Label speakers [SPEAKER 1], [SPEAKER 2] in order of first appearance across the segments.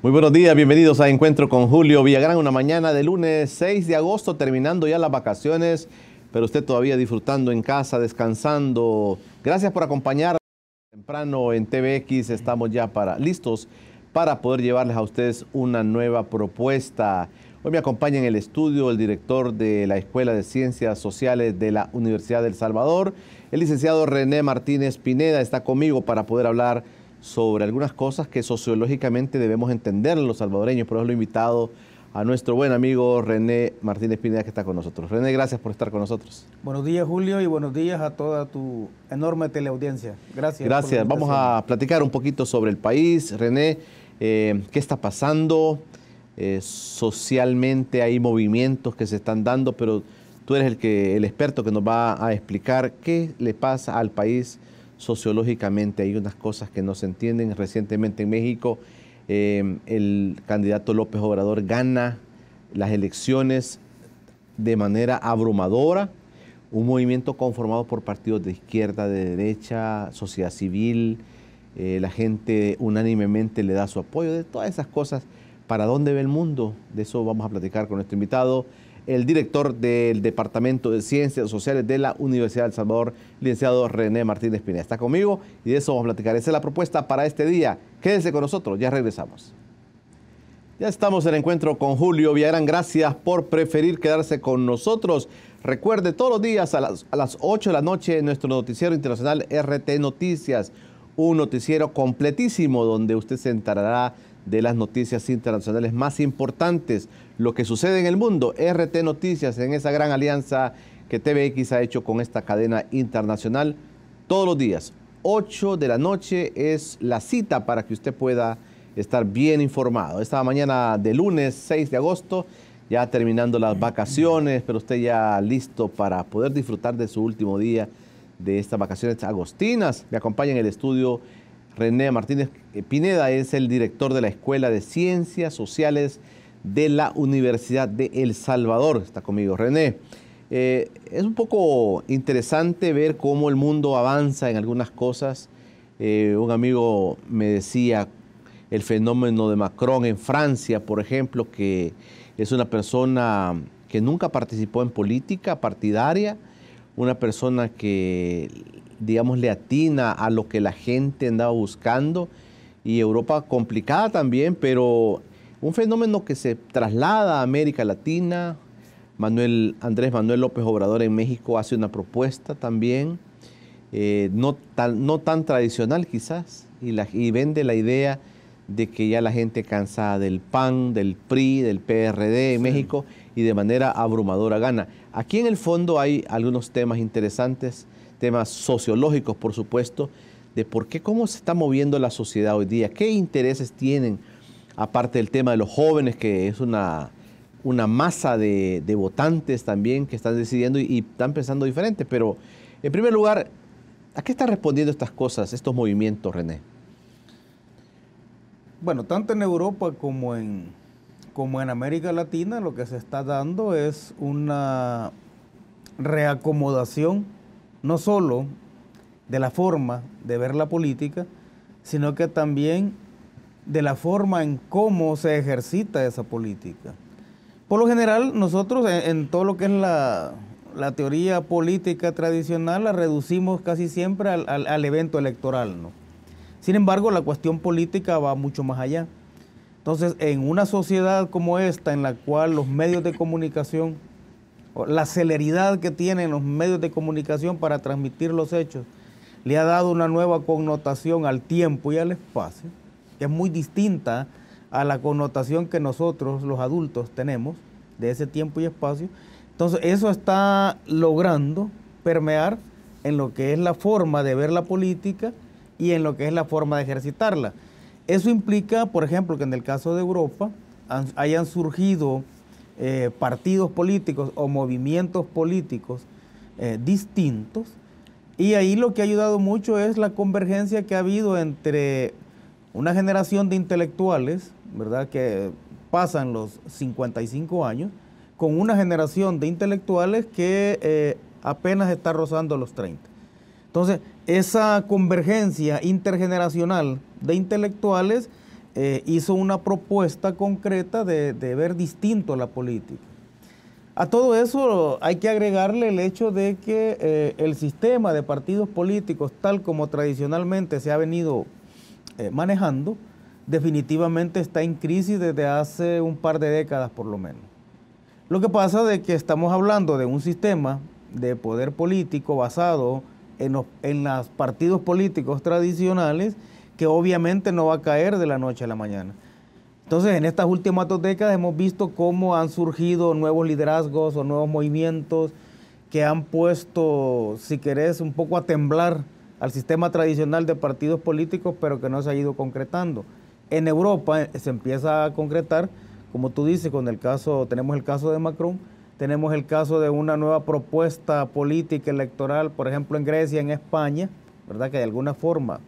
[SPEAKER 1] Muy buenos días, bienvenidos a Encuentro con Julio Villagrán, una mañana de lunes 6 de agosto, terminando ya las vacaciones, pero usted todavía disfrutando en casa, descansando. Gracias por acompañarnos temprano en TVX, estamos ya listos para poder llevarles a ustedes una nueva propuesta. Hoy me acompaña en el estudio el director de la Escuela de Ciencias Sociales de la Universidad de El Salvador, el licenciado René Martínez Pineda, está conmigo para poder hablar sobre algunas cosas que sociológicamente debemos entender los salvadoreños. Por eso lo he invitado a nuestro buen amigo René Martínez Pineda, que está con nosotros. René, gracias por estar con nosotros.
[SPEAKER 2] Buenos días, Julio, y buenos días a toda tu enorme teleaudiencia. Gracias.
[SPEAKER 1] Gracias. Vamos a platicar un poquito sobre el país. René, ¿qué está pasando? Socialmente hay movimientos que se están dando, pero tú eres el experto que nos va a explicar qué le pasa al país sociológicamente. Hay unas cosas que no se entienden. Recientemente en México el candidato López Obrador gana las elecciones de manera abrumadora, un movimiento conformado por partidos de izquierda, de derecha, sociedad civil, la gente unánimemente le da su apoyo, de todas esas cosas. ¿Para dónde ve el mundo? De eso vamos a platicar con nuestro invitado, el director del Departamento de Ciencias Sociales de la Universidad de El Salvador, licenciado René Martínez Pineda. Está conmigo y de eso vamos a platicar. Esa es la propuesta para este día. Quédense con nosotros, ya regresamos. Ya estamos en Encuentro con Julio Villagrán. Gracias por preferir quedarse con nosotros. Recuerde, todos los días a las 8 de la noche en nuestro noticiero internacional RT Noticias, un noticiero completísimo donde usted se enterará de las noticias internacionales más importantes, lo que sucede en el mundo. RT Noticias, en esa gran alianza que TVX ha hecho con esta cadena internacional, todos los días, 8 de la noche es la cita para que usted pueda estar bien informado. Esta mañana de lunes 6 de agosto, ya terminando las vacaciones, pero usted ya listo para poder disfrutar de su último día de estas vacaciones agostinas. Me acompaña en el estudio René Martínez Pineda, es el director de la Escuela de Ciencias Sociales de la Universidad de El Salvador. Está conmigo. René, es un poco interesante ver cómo el mundo avanza en algunas cosas. Un amigo me decía el fenómeno de Macron en Francia, por ejemplo, que es una persona que nunca participó en política partidaria, una persona que, digamos, le atina a lo que la gente andaba buscando, y Europa complicada también, pero un fenómeno que se traslada a América Latina. Andrés Manuel López Obrador en México hace una propuesta también, no tan tradicional quizás, y vende la idea de que ya la gente cansada del PAN, del PRI, del PRD en México, y de manera abrumadora gana. Aquí en el fondo hay algunos temas interesantes, temas sociológicos, por supuesto, de cómo se está moviendo la sociedad hoy día, qué intereses tienen, aparte del tema de los jóvenes, que es una masa de votantes también que están decidiendo y están pensando diferente. Pero, en primer lugar, ¿a qué están respondiendo estas cosas, estos movimientos, René?
[SPEAKER 2] Bueno, tanto en Europa como en América Latina, lo que se está dando es una reacomodación, no solo de la forma de ver la política, sino que también de la forma en cómo se ejercita esa política. Por lo general, nosotros en todo lo que es la teoría política tradicional la reducimos casi siempre al evento electoral, ¿no? Sin embargo, la cuestión política va mucho más allá. Entonces, en una sociedad como esta, en la cual los medios de comunicación, la celeridad que tienen los medios de comunicación para transmitir los hechos, le ha dado una nueva connotación al tiempo y al espacio, que es muy distinta a la connotación que nosotros, los adultos, tenemos de ese tiempo y espacio. Entonces, eso está logrando permear en lo que es la forma de ver la política y en lo que es la forma de ejercitarla. Eso implica, por ejemplo, que en el caso de Europa hayan surgido partidos políticos o movimientos políticos distintos, y ahí lo que ha ayudado mucho es la convergencia que ha habido entre una generación de intelectuales, ¿verdad?, que pasan los 55 años, con una generación de intelectuales que apenas está rozando los 30. Entonces, esa convergencia intergeneracional de intelectuales hizo una propuesta concreta de ver distinto la política. A todo eso hay que agregarle el hecho de que el sistema de partidos políticos, tal como tradicionalmente se ha venido manejando, definitivamente está en crisis desde hace un par de décadas por lo menos. Lo que pasa es que estamos hablando de un sistema de poder político basado en los partidos políticos tradicionales que obviamente no va a caer de la noche a la mañana. Entonces, en estas últimas 2 décadas hemos visto cómo han surgido nuevos liderazgos o nuevos movimientos que han puesto, si querés, un poco a temblar al sistema tradicional de partidos políticos, pero que no se ha ido concretando. En Europa se empieza a concretar, como tú dices, tenemos el caso de Macron, tenemos el caso de una nueva propuesta política electoral, por ejemplo en Grecia, en España, ¿verdad? Que de alguna forma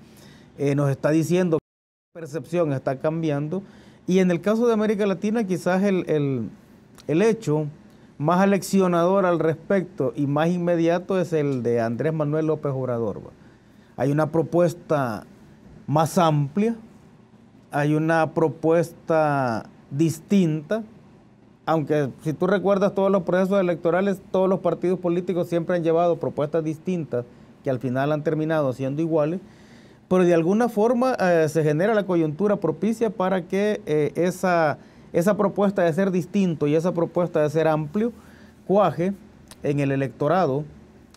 [SPEAKER 2] nos está diciendo que la percepción está cambiando. Y en el caso de América Latina, quizás el hecho más aleccionador al respecto y más inmediato es el de Andrés Manuel López Obrador. Hay una propuesta más amplia, hay una propuesta distinta, aunque si tú recuerdas todos los procesos electorales, todos los partidos políticos siempre han llevado propuestas distintas que al final han terminado siendo iguales, pero de alguna forma se genera la coyuntura propicia para que esa propuesta de ser distinto y esa propuesta de ser amplio cuaje en el electorado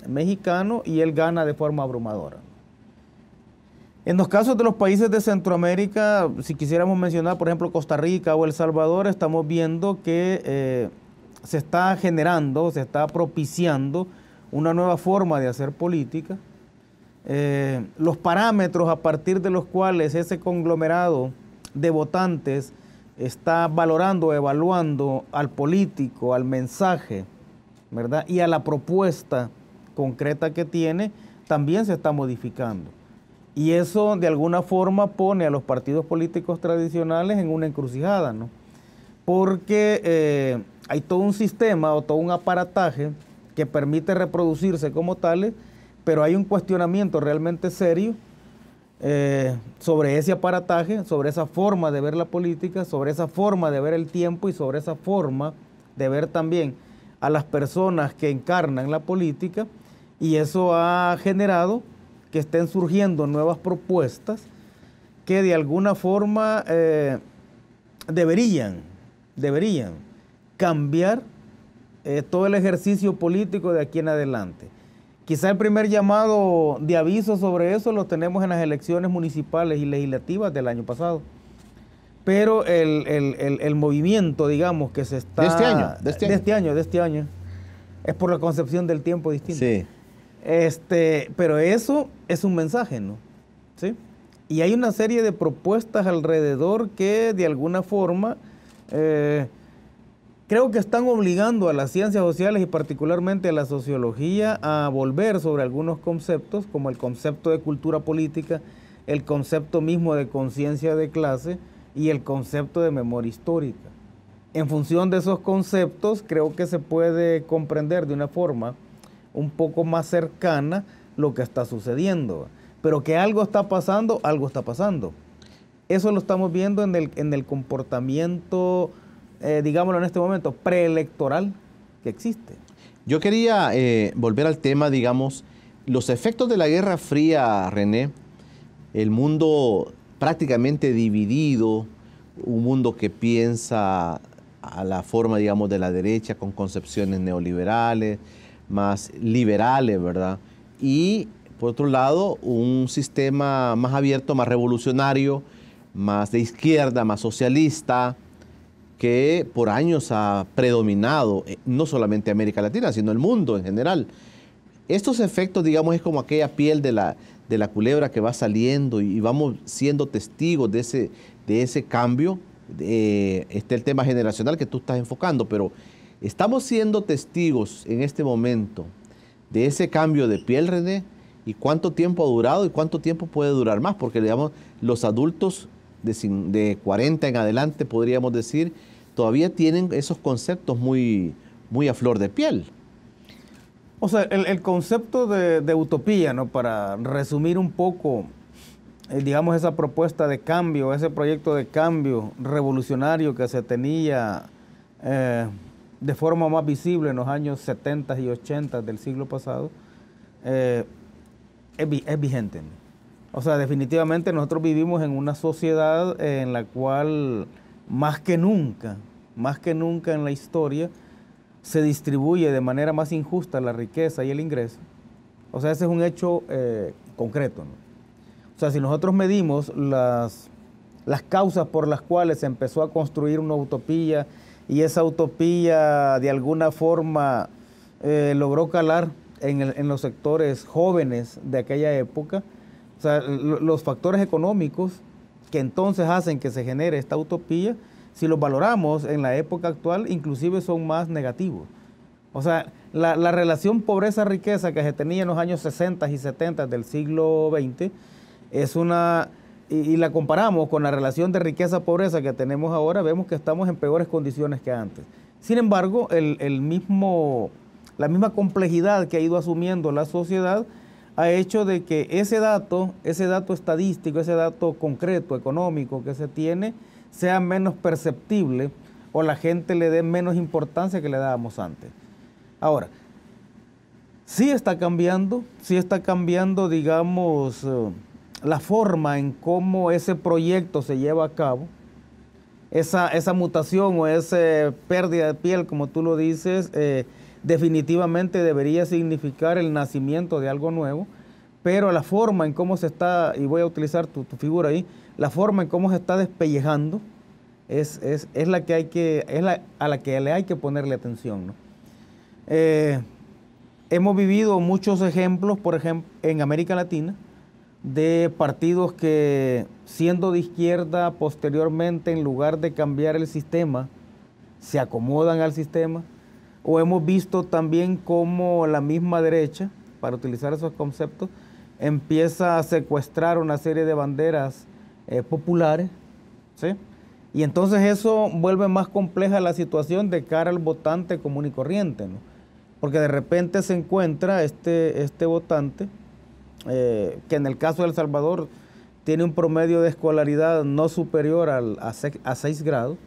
[SPEAKER 2] mexicano y él gana de forma abrumadora. En los casos de los países de Centroamérica, si quisiéramos mencionar, por ejemplo, Costa Rica o El Salvador, estamos viendo que se está generando, se está propiciando una nueva forma de hacer política. Los parámetros a partir de los cuales ese conglomerado de votantes está valorando, evaluando al político, al mensaje, ¿verdad? Y a la propuesta concreta que tiene, también se está modificando. Y eso de alguna forma pone a los partidos políticos tradicionales en una encrucijada, ¿no? Porque hay todo un sistema o todo un aparataje que permite reproducirse como tales, pero hay un cuestionamiento realmente serio sobre ese aparataje, sobre esa forma de ver la política, sobre esa forma de ver el tiempo y sobre esa forma de ver también a las personas que encarnan la política, y eso ha generado que estén surgiendo nuevas propuestas que de alguna forma deberían cambiar todo el ejercicio político de aquí en adelante. Quizá el primer llamado de aviso sobre eso lo tenemos en las elecciones municipales y legislativas del año pasado. Pero el movimiento, digamos, que se está... De este año. Es por la concepción del tiempo distinto.
[SPEAKER 1] Sí.
[SPEAKER 2] Pero eso es un mensaje, ¿no? ¿Sí? Y hay una serie de propuestas alrededor que de alguna forma creo que están obligando a las ciencias sociales y particularmente a la sociología a volver sobre algunos conceptos, como el concepto de cultura política, el concepto mismo de conciencia de clase y el concepto de memoria histórica. En función de esos conceptos, creo que se puede comprender de una forma un poco más cercana lo que está sucediendo. Pero que algo está pasando, algo está pasando. Eso lo estamos viendo en el comportamiento, digámoslo en este momento, preelectoral que existe.
[SPEAKER 1] Yo quería volver al tema, digamos, los efectos de la Guerra Fría, René, el mundo prácticamente dividido, un mundo que piensa a la forma, digamos, de la derecha con concepciones neoliberales, más liberales, ¿verdad? Y, por otro lado, un sistema más abierto, más revolucionario, más de izquierda, más socialista, que por años ha predominado, no solamente América Latina, sino el mundo en general. Estos efectos, digamos, es como aquella piel de la culebra que va saliendo y vamos siendo testigos de ese cambio. Este el tema generacional que tú estás enfocando, pero estamos siendo testigos en este momento de ese cambio de piel, René, y cuánto tiempo ha durado y cuánto tiempo puede durar más, porque digamos, los adultos de 40 en adelante, podríamos decir, todavía tienen esos conceptos muy, muy a flor de piel. O sea,
[SPEAKER 2] el concepto de utopía, ¿no? Para resumir un poco digamos, esa propuesta de cambio, ese proyecto de cambio revolucionario que se tenía de forma más visible en los años 70 y 80 del siglo pasado, es vigente, ¿no? O sea, definitivamente nosotros vivimos en una sociedad en la cual más que nunca en la historia, se distribuye de manera más injusta la riqueza y el ingreso. O sea, ese es un hecho concreto, ¿no? O sea, si nosotros medimos las causas por las cuales se empezó a construir una utopía y esa utopía de alguna forma logró calar en los sectores jóvenes de aquella época, o sea, los factores económicos que entonces hacen que se genere esta utopía, si los valoramos en la época actual, inclusive son más negativos. O sea, la relación pobreza-riqueza que se tenía en los años 60 y 70 del siglo XX es una, y la comparamos con la relación de riqueza-pobreza que tenemos ahora, vemos que estamos en peores condiciones que antes. Sin embargo, la misma complejidad que ha ido asumiendo la sociedad ha hecho de que ese dato estadístico, ese dato concreto, económico que se tiene, sea menos perceptible o la gente le dé menos importancia que le dábamos antes. Ahora, sí está cambiando, digamos, la forma en cómo ese proyecto se lleva a cabo, esa mutación o esa pérdida de piel, como tú lo dices, definitivamente debería significar el nacimiento de algo nuevo, pero la forma en cómo se está, y voy a utilizar tu figura ahí, la forma en cómo se está despellejando es la que a la que le hay que ponerle atención, ¿no? Hemos vivido muchos ejemplos, por ejemplo, en América Latina, de partidos que, siendo de izquierda, posteriormente, en lugar de cambiar el sistema, se acomodan al sistema. O hemos visto también cómo la misma derecha, para utilizar esos conceptos, empieza a secuestrar una serie de banderas populares, ¿sí? Y entonces eso vuelve más compleja la situación de cara al votante común y corriente, ¿no? Porque de repente se encuentra este votante, que en el caso de El Salvador tiene un promedio de escolaridad no superior a 6 grados,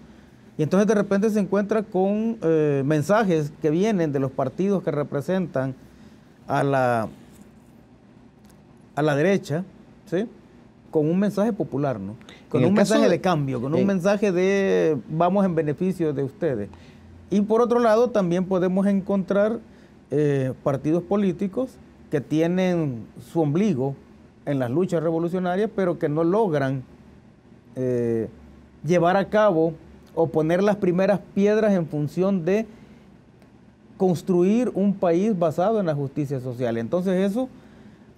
[SPEAKER 2] y entonces de repente se encuentra con mensajes que vienen de los partidos que representan a la derecha, ¿sí? Con un mensaje popular, ¿no? Con un mensaje de cambio, con un mensaje de vamos en beneficio de ustedes. Y por otro lado también podemos encontrar partidos políticos que tienen su ombligo en las luchas revolucionarias, pero que no logran llevar a cabo o poner las primeras piedras en función de construir un país basado en la justicia social. Entonces eso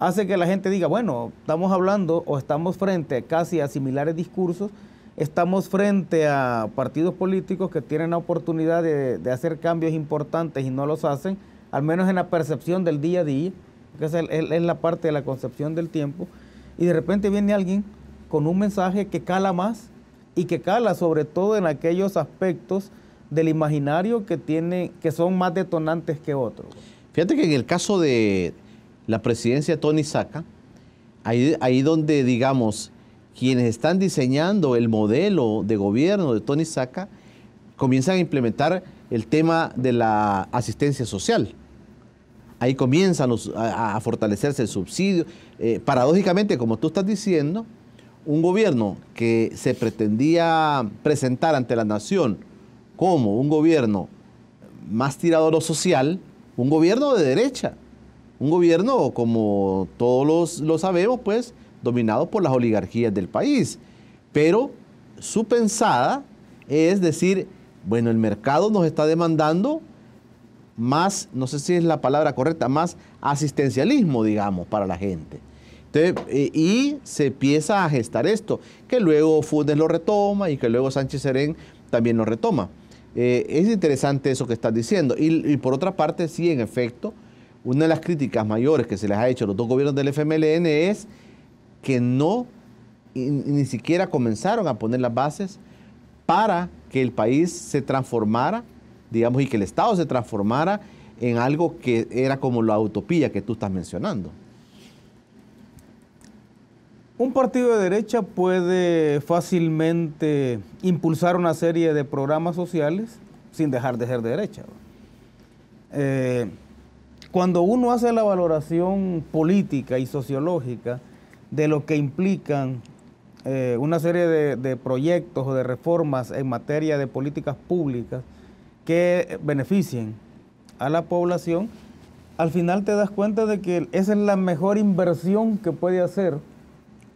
[SPEAKER 2] hace que la gente diga, bueno, estamos hablando o estamos frente casi a similares discursos, estamos frente a partidos políticos que tienen la oportunidad de hacer cambios importantes y no los hacen, al menos en la percepción del día a día, que es la parte de la concepción del tiempo, y de repente viene alguien con un mensaje que cala más y que cala sobre todo en aquellos aspectos del imaginario que son más detonantes que otros.
[SPEAKER 1] Fíjate que en el caso de la presidencia de Tony Saca, ahí donde, digamos, quienes están diseñando el modelo de gobierno de Tony Saca comienzan a implementar el tema de la asistencia social. Ahí comienzan a fortalecerse el subsidio. Paradójicamente, como tú estás diciendo, un gobierno que se pretendía presentar ante la nación como un gobierno más tirado a lo social, un gobierno de derecha, un gobierno, como todos lo sabemos, pues, dominado por las oligarquías del país. Pero su pensada es decir, bueno, el mercado nos está demandando más, no sé si es la palabra correcta, más asistencialismo, digamos, para la gente. Entonces, y se empieza a gestar esto, que luego Funes lo retoma y que luego Sánchez Serén también lo retoma. Es interesante eso que estás diciendo. Y por otra parte, sí, en efecto, una de las críticas mayores que se les ha hecho a los dos gobiernos del FMLN es que ni siquiera comenzaron a poner las bases para que el país se transformara, digamos, y que el Estado se transformara en algo que era como la utopía que tú estás mencionando.
[SPEAKER 2] Un partido de derecha puede fácilmente impulsar una serie de programas sociales sin dejar de ser de derecha. Cuando uno hace la valoración política y sociológica de lo que implican una serie de proyectos o de reformas en materia de políticas públicas que beneficien a la población, al final te das cuenta de que esa es la mejor inversión que puede hacer,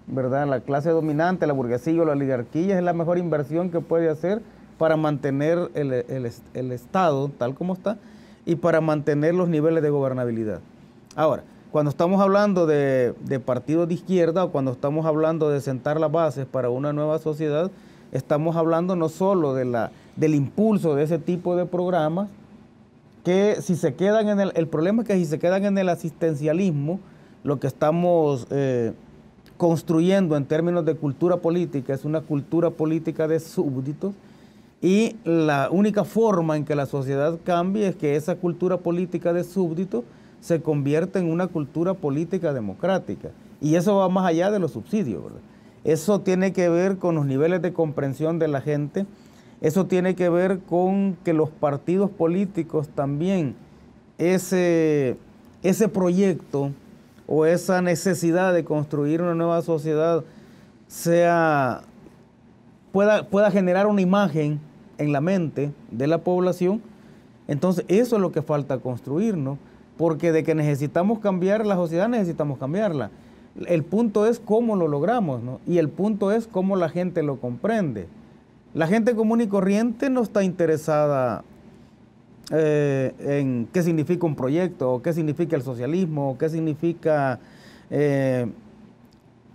[SPEAKER 2] ¿verdad? La clase dominante, la burguesía o la oligarquía es la mejor inversión que puede hacer para mantener el Estado tal como está y para mantener los niveles de gobernabilidad. Ahora, cuando estamos hablando de partidos de izquierda o cuando estamos hablando de sentar las bases para una nueva sociedad, estamos hablando no solo del impulso de ese tipo de programas, que si se quedan el problema es que si se quedan en el asistencialismo, lo que estamos construyendo en términos de cultura política es una cultura política de súbditos, y la única forma en que la sociedad cambie es que esa cultura política de súbditos se convierta en una cultura política democrática. Y eso va más allá de los subsidios, ¿verdad? Eso tiene que ver con los niveles de comprensión de la gente, eso tiene que ver con que los partidos políticos también, ese proyecto o esa necesidad de construir una nueva sociedad pueda generar una imagen en la mente de la población. Entonces eso es lo que falta construir, ¿no? Porque de que necesitamos cambiar la sociedad, necesitamos cambiarla. El punto es cómo lo logramos, ¿no? Y el punto es cómo la gente lo comprende. La gente común y corriente no está interesada en qué significa un proyecto, o qué significa el socialismo, o qué significa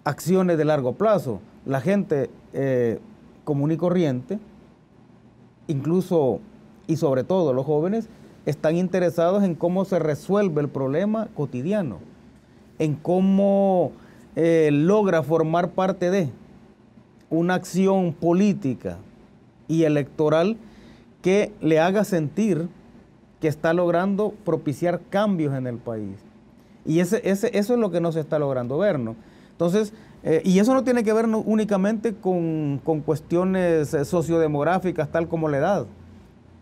[SPEAKER 2] acciones de largo plazo. La gente común y corriente, incluso y sobre todo los jóvenes, están interesados en cómo se resuelve el problema cotidiano, en cómo logra formar parte de una acción política y electoral que le haga sentir que está logrando propiciar cambios en el país. Y eso es lo que no se está logrando ver, ¿no? Entonces, y eso no tiene que ver únicamente con cuestiones sociodemográficas, tal como la edad,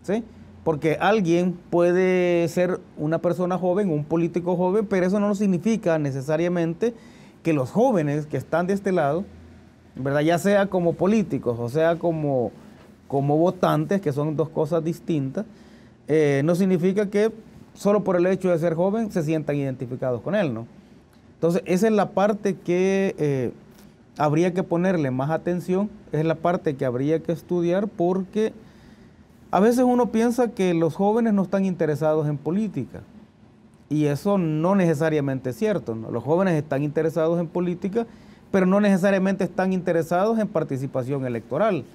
[SPEAKER 2] ¿sí? Porque alguien puede ser una persona joven, un político joven, pero eso no significa necesariamente que los jóvenes que están de este lado, ¿verdad?, ya sea como políticos o sea como votantes, que son dos cosas distintas, no significa que solo por el hecho de ser joven se sientan identificados con él, ¿no? Entonces, esa es la parte que habría que ponerle más atención, es la parte que habría que estudiar, porque a veces uno piensa que los jóvenes no están interesados en política, y eso no necesariamente es cierto, ¿no? Los jóvenes están interesados en política, pero no necesariamente están interesados en participación electoral,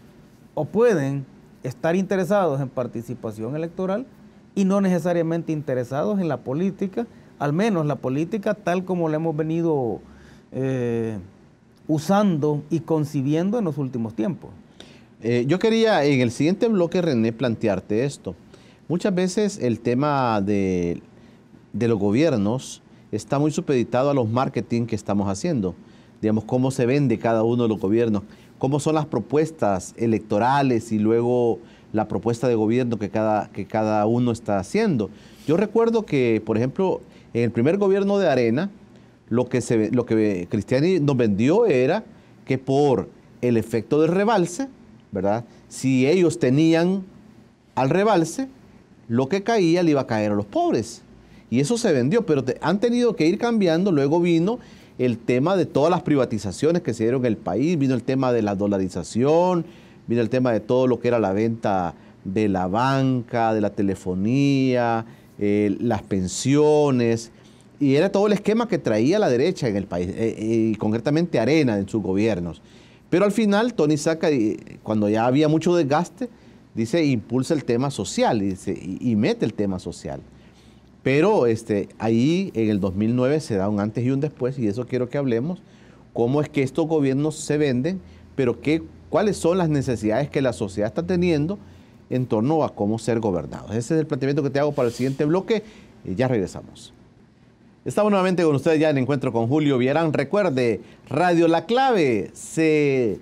[SPEAKER 2] o pueden estar interesados en participación electoral y no necesariamente interesados en la política, al menos la política tal como la hemos venido usando y concibiendo en los últimos tiempos.
[SPEAKER 1] Yo quería en el siguiente bloque, René, plantearte esto. Muchas veces el tema de los gobiernos está muy supeditado a los marketing que estamos haciendo. Digamos, cómo se vende cada uno de los gobiernos, cómo son las propuestas electorales y luego la propuesta de gobierno que cada uno está haciendo. Yo recuerdo que, por ejemplo, en el primer gobierno de Arena, lo que Cristiani nos vendió era que por el efecto del rebalse, ¿verdad?, si ellos tenían al rebalse, lo que caía le iba a caer a los pobres. Y eso se vendió, pero han tenido que ir cambiando. Luego vino el tema de todas las privatizaciones que se dieron en el país, vino el tema de la dolarización, vino el tema de todo lo que era la venta de la banca, de la telefonía, las pensiones, y era todo el esquema que traía la derecha en el país, y concretamente Arena en sus gobiernos. Pero al final Tony saca, cuando ya había mucho desgaste, dice, impulsa el tema social, y mete el tema social. Pero ahí en el 2009 se da un antes y un después, y de eso quiero que hablemos, cómo es que estos gobiernos se venden, pero cuáles son las necesidades que la sociedad está teniendo en torno a cómo ser gobernados. Ese es el planteamiento que te hago para el siguiente bloque. Ya regresamos. Estamos nuevamente con ustedes ya en Encuentro con Julio Villarán. Recuerde, Radio La Clave se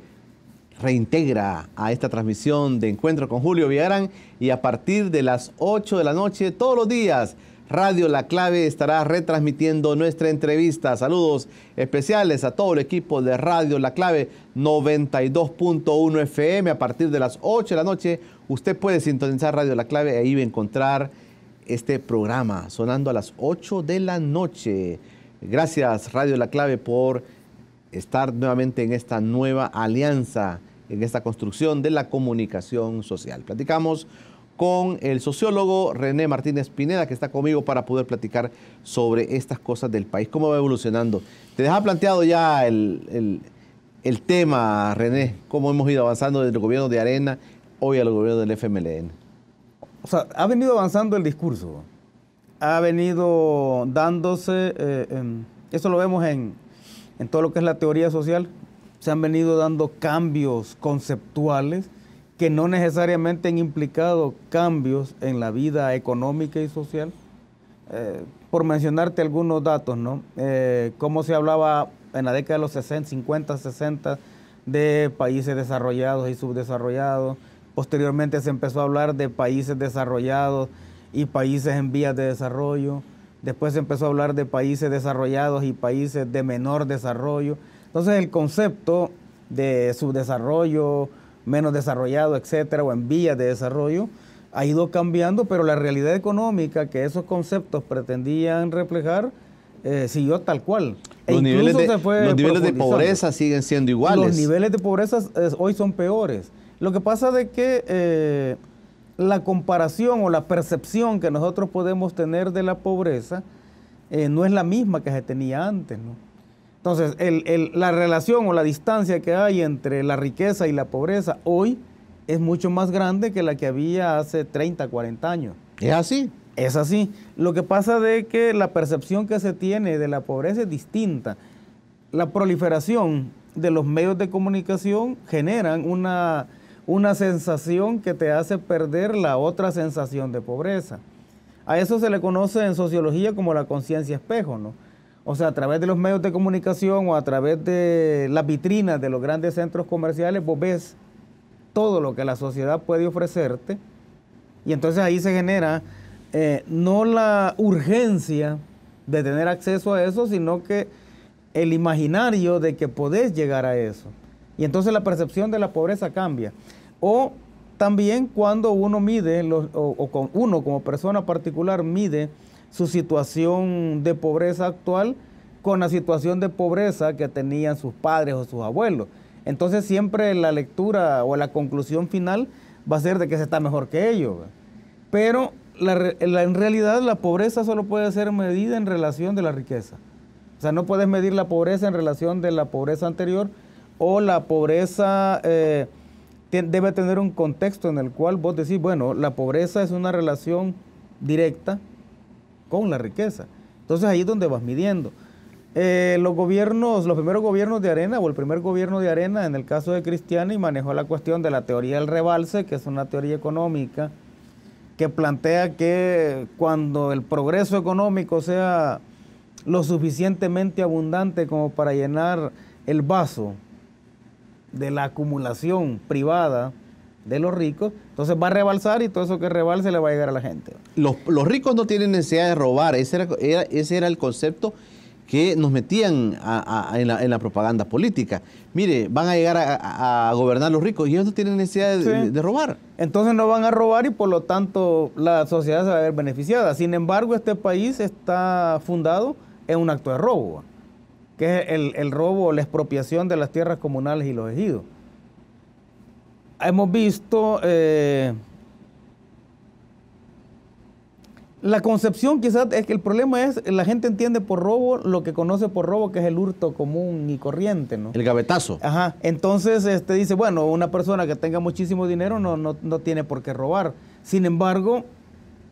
[SPEAKER 1] reintegra a esta transmisión de Encuentro con Julio Villarán y a partir de las 8 de la noche todos los días Radio La Clave estará retransmitiendo nuestra entrevista. Saludos especiales a todo el equipo de Radio La Clave 92.1 FM. A partir de las 8 de la noche usted puede sintonizar Radio La Clave, ahí va a encontrar este programa sonando a las 8 de la noche. Gracias Radio La Clave por estar nuevamente en esta nueva alianza, en esta construcción de la comunicación social. Platicamos con el sociólogo René Martínez Pineda, que está conmigo para poder platicar sobre estas cosas del país, cómo va evolucionando. Te deja planteado ya el tema, René, cómo hemos ido avanzando desde el gobierno de Arena, hoy al gobierno del FMLN.
[SPEAKER 2] O sea, ha venido avanzando el discurso, ha venido dándose, eso lo vemos en todo lo que es la teoría social, se han venido dando cambios conceptuales que no necesariamente han implicado cambios en la vida económica y social. Por mencionarte algunos datos, ¿no? Cómo se hablaba en la década de los 60, 50, 60 de países desarrollados y subdesarrollados. Posteriormente se empezó a hablar de países desarrollados y países en vías de desarrollo. Después se empezó a hablar de países desarrollados y países de menor desarrollo. Entonces el concepto de subdesarrollo, menos desarrollado, etcétera, o en vías de desarrollo, ha ido cambiando, pero la realidad económica que esos conceptos pretendían reflejar siguió tal cual.
[SPEAKER 1] Los niveles de pobreza siguen siendo iguales.
[SPEAKER 2] Los niveles de pobreza hoy son peores. Lo que pasa es que la comparación o la percepción que nosotros podemos tener de la pobreza no es la misma que se tenía antes, ¿no? Entonces, la relación o la distancia que hay entre la riqueza y la pobreza hoy es mucho más grande que la que había hace 30, 40 años.
[SPEAKER 1] ¿Es así?
[SPEAKER 2] Es así. Lo que pasa es que la percepción que se tiene de la pobreza es distinta. La proliferación de los medios de comunicación generan una sensación que te hace perder la otra sensación de pobreza. A eso se le conoce en sociología como la conciencia espejo, ¿no? O sea, a través de los medios de comunicación o a través de las vitrinas de los grandes centros comerciales, vos ves todo lo que la sociedad puede ofrecerte y entonces ahí se genera no la urgencia de tener acceso a eso, sino que el imaginario de que podés llegar a eso. Y entonces la percepción de la pobreza cambia. O también cuando uno mide, uno como persona particular mide su situación de pobreza actual con la situación de pobreza que tenían sus padres o sus abuelos. Entonces siempre la lectura o la conclusión final va a ser de que se está mejor que ellos. Pero en realidad la pobreza solo puede ser medida en relación de la riqueza. O sea, no puedes medir la pobreza en relación de la pobreza anterior, o la pobreza debe tener un contexto en el cual vos decís, bueno, la pobreza es una relación directa con la riqueza. Entonces ahí es donde vas midiendo. Los primeros gobiernos de Arena, o el primer gobierno de Arena, en el caso de Cristiani, manejó la cuestión de la teoría del rebalse, que es una teoría económica que plantea que cuando el progreso económico sea lo suficientemente abundante como para llenar el vaso de la acumulación privada de los ricos, entonces va a rebalsar y todo eso que rebalse le va a llegar a la gente.
[SPEAKER 1] Los ricos no tienen necesidad de robar, ese era el concepto que nos metían en la propaganda política. Mire, van a llegar a gobernar los ricos y ellos no tienen necesidad de robar.
[SPEAKER 2] Entonces no van a robar y por lo tanto la sociedad se va a ver beneficiada. Sin embargo, este país está fundado en un acto de robo, que es el robo o la expropiación de las tierras comunales y los ejidos. Hemos visto la concepción, quizás es que el problema es, la gente entiende por robo lo que conoce por robo, que es el hurto común y corriente, ¿no?
[SPEAKER 1] El gavetazo.
[SPEAKER 2] Ajá, entonces dice, bueno, una persona que tenga muchísimo dinero no tiene por qué robar. Sin embargo,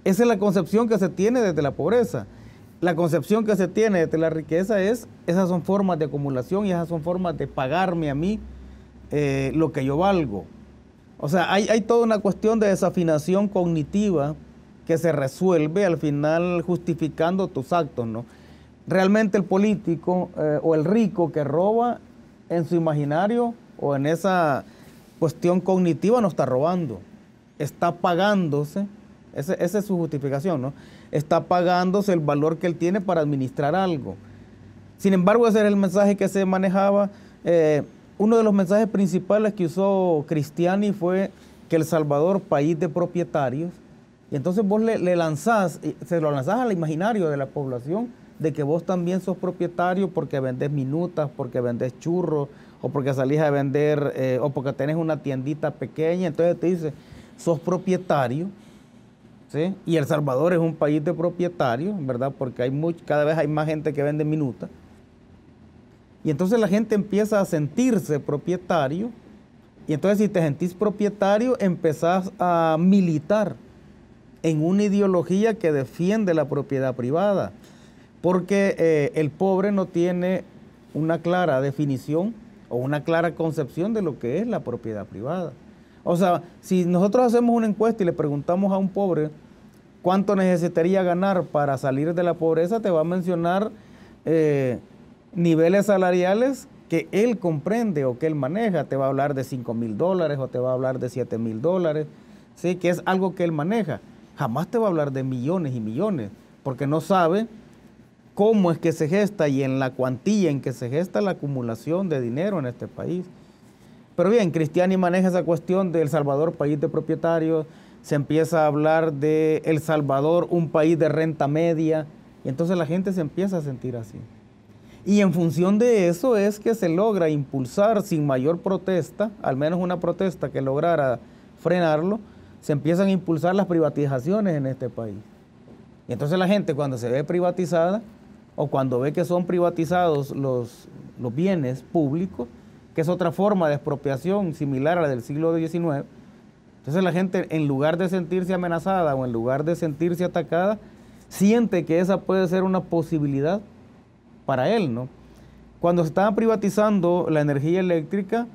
[SPEAKER 2] esa es la concepción que se tiene desde la pobreza. La concepción que se tiene desde la riqueza esas son formas de acumulación y esas son formas de pagarme a mí lo que yo valgo. O sea, hay toda una cuestión de desafinación cognitiva que se resuelve al final justificando tus actos, ¿no? realmente el político o el rico que roba en su imaginario o en esa cuestión cognitiva no está robando, está pagándose, esa es su justificación, ¿no? Está pagándose el valor que él tiene para administrar algo. Sin embargo, ese era el mensaje que se manejaba. Uno de los mensajes principales que usó Cristiani fue que El Salvador, país de propietarios, y entonces vos le lanzás, se lo lanzás al imaginario de la población, de que vos también sos propietario porque vendés minutas, porque vendés churros, o porque salís a vender, o porque tenés una tiendita pequeña, entonces te dice, sos propietario, ¿sí? Y El Salvador es un país de propietarios, ¿verdad? Porque cada vez hay más gente que vende minutas. Y entonces la gente empieza a sentirse propietario, y entonces si te sentís propietario, empezás a militar en una ideología que defiende la propiedad privada, porque el pobre no tiene una clara definición o una clara concepción de lo que es la propiedad privada. O sea, si nosotros hacemos una encuesta y le preguntamos a un pobre cuánto necesitaría ganar para salir de la pobreza, te va a mencionar niveles salariales que él comprende o que él maneja. Te va a hablar de $5,000 o te va a hablar de $7,000, ¿sí? Que es algo que él maneja. Jamás te va a hablar de millones y millones, porque no sabe cómo es que se gesta y en la cuantía en que se gesta la acumulación de dinero en este país. Pero bien, Cristiani maneja esa cuestión de El Salvador, país de propietarios, se empieza a hablar de El Salvador, un país de renta media, y entonces la gente se empieza a sentir así. Y en función de eso es que se logra impulsar sin mayor protesta, al menos una protesta que lograra frenarlo, se empiezan a impulsar las privatizaciones en este país. Y entonces la gente cuando se ve privatizada, o cuando ve que son privatizados los bienes públicos, que es otra forma de expropiación similar a la del siglo XIX, entonces la gente, en lugar de sentirse amenazada o en lugar de sentirse atacada, siente que esa puede ser una posibilidad para él, ¿no? Cuando se estaba privatizando la energía eléctrica,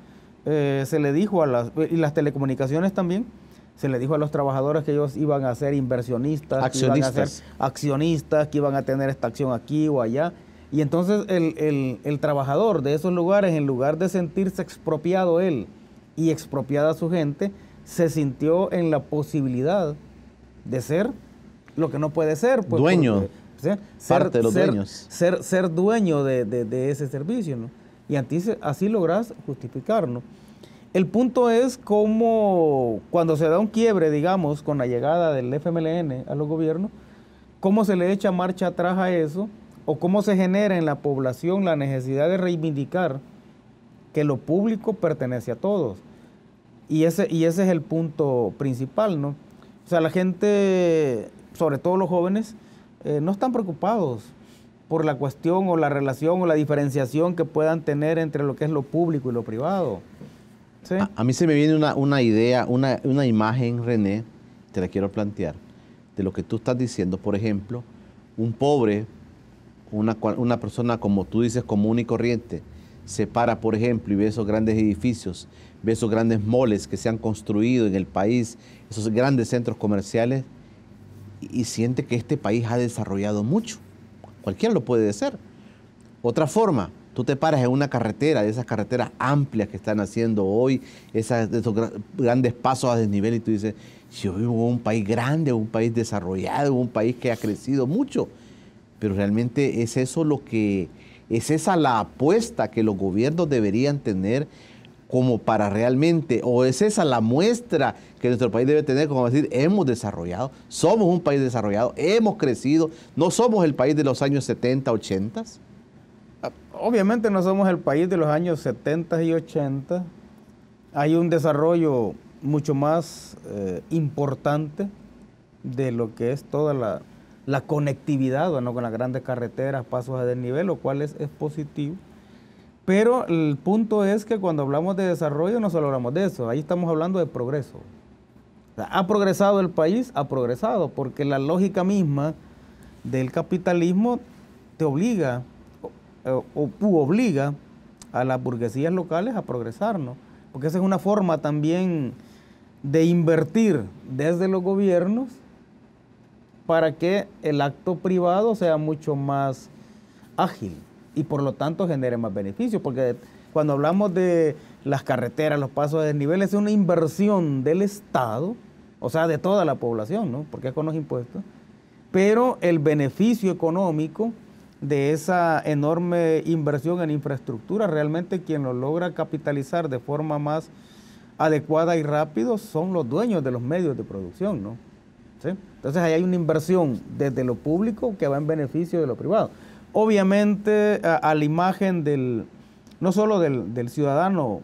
[SPEAKER 2] se le dijo y las telecomunicaciones también, se le dijo a los trabajadores que ellos iban a ser inversionistas,
[SPEAKER 1] accionistas,
[SPEAKER 2] que iban a ser accionistas, que iban a tener esta acción aquí o allá. Y entonces el trabajador de esos lugares, en lugar de sentirse expropiado él y expropiada su gente, se sintió en la posibilidad de ser lo que no puede ser. Pues,
[SPEAKER 1] dueño,
[SPEAKER 2] porque,
[SPEAKER 1] parte de los dueños.
[SPEAKER 2] Ser dueño de ese servicio, ¿no? Y así logras justificar, ¿no? El punto es cómo, cuando se da un quiebre, digamos, con la llegada del FMLN a los gobiernos, cómo se le echa marcha atrás a eso, o cómo se genera en la población la necesidad de reivindicar que lo público pertenece a todos. Y ese es el punto principal, ¿no? O sea, la gente, sobre todo los jóvenes, no están preocupados por la cuestión o la relación o la diferenciación que puedan tener entre lo que es lo público y lo privado. ¿Sí?
[SPEAKER 1] A mí se me viene una idea, una imagen, René, te la quiero plantear, de lo que tú estás diciendo. Por ejemplo, un pobre, una persona, como tú dices, común y corriente, se para, por ejemplo, y ve esos grandes edificios, ve esos grandes moles que se han construido en el país, esos grandes centros comerciales, y siente que este país ha desarrollado mucho. Cualquiera lo puede hacer. Otra forma, tú te paras en una carretera, de esas carreteras amplias que están haciendo hoy, esos grandes pasos a desnivel, y tú dices, yo vivo en un país grande, un país desarrollado, un país que ha crecido mucho. Pero realmente es esa la apuesta que los gobiernos deberían tener como para realmente, o es esa la muestra que nuestro país debe tener, como decir, hemos desarrollado, somos un país desarrollado, hemos crecido, no somos el país de los años 70, 80.
[SPEAKER 2] Obviamente no somos el país de los años 70 y 80. Hay un desarrollo mucho más importante de lo que es toda la conectividad, bueno, con las grandes carreteras, pasos a desnivel, lo cual es positivo. Pero el punto es que cuando hablamos de desarrollo no solo hablamos de eso, ahí estamos hablando de progreso. O sea, ¿ha progresado el país? Ha progresado, porque la lógica misma del capitalismo te obliga obliga a las burguesías locales a progresar, ¿no? Porque esa es una forma también de invertir desde los gobiernos para que el acto privado sea mucho más ágil y por lo tanto genere más beneficios, porque cuando hablamos de las carreteras, los pasos de desnivel, es una inversión del Estado, o sea, de toda la población, ¿no? Porque es con los impuestos, pero el beneficio económico de esa enorme inversión en infraestructura, realmente quien lo logra capitalizar de forma más adecuada y rápido son los dueños de los medios de producción, ¿no? ¿Sí? Entonces ahí hay una inversión desde lo público que va en beneficio de lo privado. Obviamente a la imagen no solo del ciudadano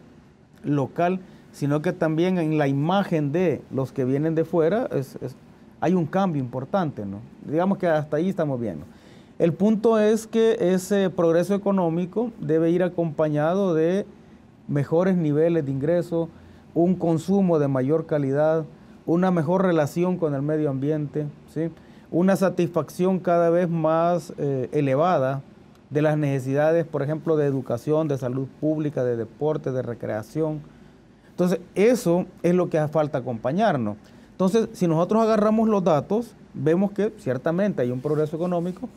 [SPEAKER 2] local, sino que también en la imagen de los que vienen de fuera hay un cambio importante, ¿no? Digamos que hasta ahí estamos bien, ¿no? El punto es que ese progreso económico debe ir acompañado de mejores niveles de ingreso, un consumo de mayor calidad, una mejor relación con el medio ambiente, ¿sí? Una satisfacción cada vez más elevada de las necesidades, por ejemplo, de educación, de salud pública, de deporte, de recreación. Entonces, eso es lo que hace falta acompañarnos. Entonces, si nosotros agarramos los datos, vemos que ciertamente hay un progreso económico,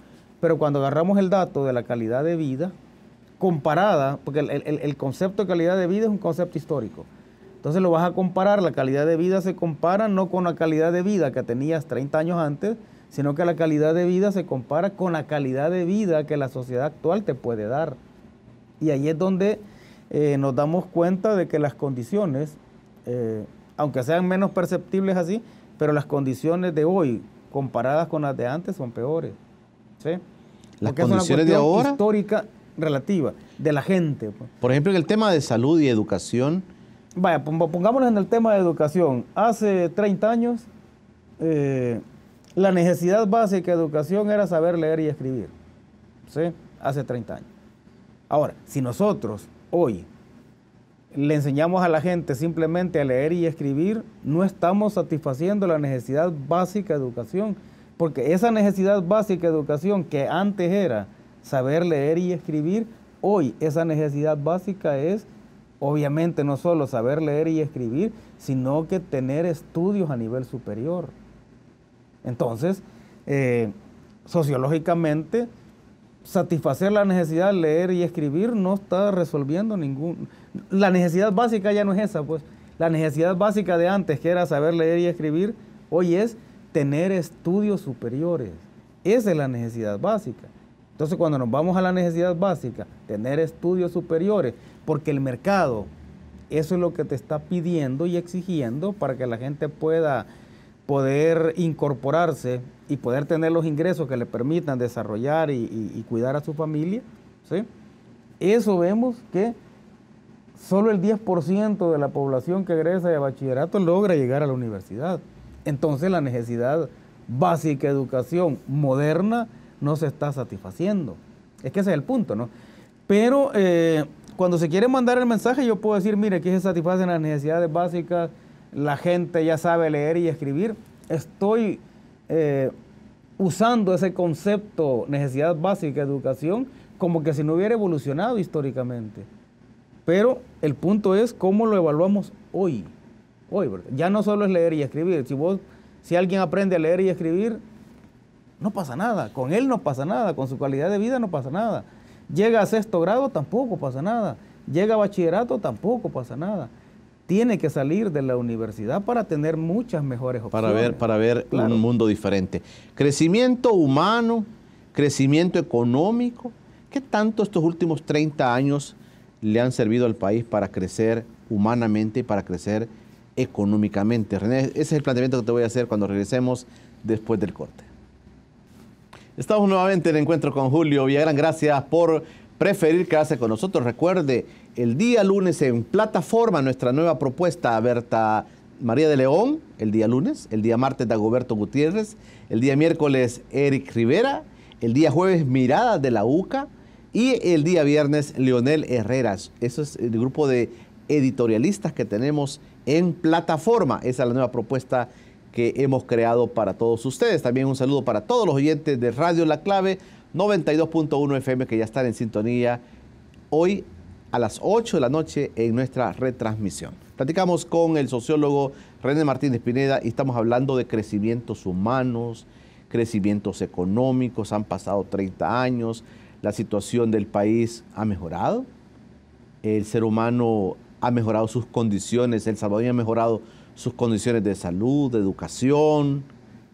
[SPEAKER 2] pero cuando agarramos el dato de la calidad de vida, comparada, porque el concepto de calidad de vida es un concepto histórico. Entonces lo vas a comparar, la calidad de vida se compara no con la calidad de vida que tenías 30 años antes, sino que la calidad de vida se compara con la calidad de vida que la sociedad actual te puede dar. Y ahí es donde nos damos cuenta de que las condiciones, aunque sean menos perceptibles así, pero las condiciones de hoy comparadas con las de antes son peores. ¿Sí?
[SPEAKER 1] Las
[SPEAKER 2] Porque
[SPEAKER 1] condiciones
[SPEAKER 2] es una
[SPEAKER 1] de ahora,
[SPEAKER 2] histórica relativa de la gente. Pues.
[SPEAKER 1] Por ejemplo, en el tema de salud y educación.
[SPEAKER 2] Vaya, pongámonos en el tema de educación. Hace 30 años, la necesidad básica de educación era saber leer y escribir. ¿Sí? Hace 30 años. Ahora, si nosotros hoy le enseñamos a la gente simplemente a leer y escribir, no estamos satisfaciendo la necesidad básica de educación. Porque esa necesidad básica de educación que antes era saber leer y escribir, hoy esa necesidad básica es, obviamente, no solo saber leer y escribir, sino que tener estudios a nivel superior. Entonces, sociológicamente, satisfacer la necesidad de leer y escribir no está resolviendo La necesidad básica ya no es esa, pues. La necesidad básica de antes, que era saber leer y escribir, hoy es tener estudios superiores. Esa es la necesidad básica. Entonces, cuando nos vamos a la necesidad básica, tener estudios superiores, porque el mercado, eso es lo que te está pidiendo y exigiendo para que la gente pueda poder incorporarse y poder tener los ingresos que le permitan desarrollar y cuidar a su familia, ¿sí? Eso vemos que solo el 10% de la población que egresa de bachillerato logra llegar a la universidad. Entonces la necesidad básica de educación moderna no se está satisfaciendo. Es que ese es el punto, ¿no? Pero cuando se quiere mandar el mensaje, yo puedo decir, mire, aquí se satisfacen las necesidades básicas, la gente ya sabe leer y escribir. Estoy usando ese concepto, necesidad básica de educación, como que si no hubiera evolucionado históricamente. Pero el punto es cómo lo evaluamos hoy. ¿Verdad? Ya no solo es leer y escribir. Si alguien aprende a leer y escribir, no pasa nada. Con él no pasa nada. Con su calidad de vida no pasa nada. Llega a 6º grado, tampoco pasa nada. Llega a bachillerato, tampoco pasa nada. Tiene que salir de la universidad para tener muchas mejores opciones.
[SPEAKER 1] Para ver
[SPEAKER 2] claro.
[SPEAKER 1] Un mundo diferente. Crecimiento humano, crecimiento económico. ¿Qué tanto estos últimos 30 años le han servido al país para crecer humanamente y para crecer económicamente? René, ese es el planteamiento que te voy a hacer cuando regresemos después del corte. Estamos nuevamente en el encuentro con Julio Villagrán. Gracias por preferir quedarse con nosotros. Recuerde, el día lunes en Plataforma, nuestra nueva propuesta, Berta María de León, el día lunes, el día martes, Dagoberto Gutiérrez, el día miércoles, Eric Rivera, el día jueves, Mirada de la UCA, y el día viernes, Leonel Herreras. Eso es el grupo de editorialistas que tenemos en Plataforma. Esa es la nueva propuesta que hemos creado para todos ustedes. También un saludo para todos los oyentes de Radio La Clave 92.1 FM que ya están en sintonía hoy a las 8 de la noche en nuestra retransmisión. Platicamos con el sociólogo René Martínez Pineda y estamos hablando de crecimientos humanos, crecimientos económicos. Han pasado 30 años. la situación del país ha mejorado, el ser humano ha mejorado sus condiciones, el salvadoreño ha mejorado sus condiciones de salud, de educación,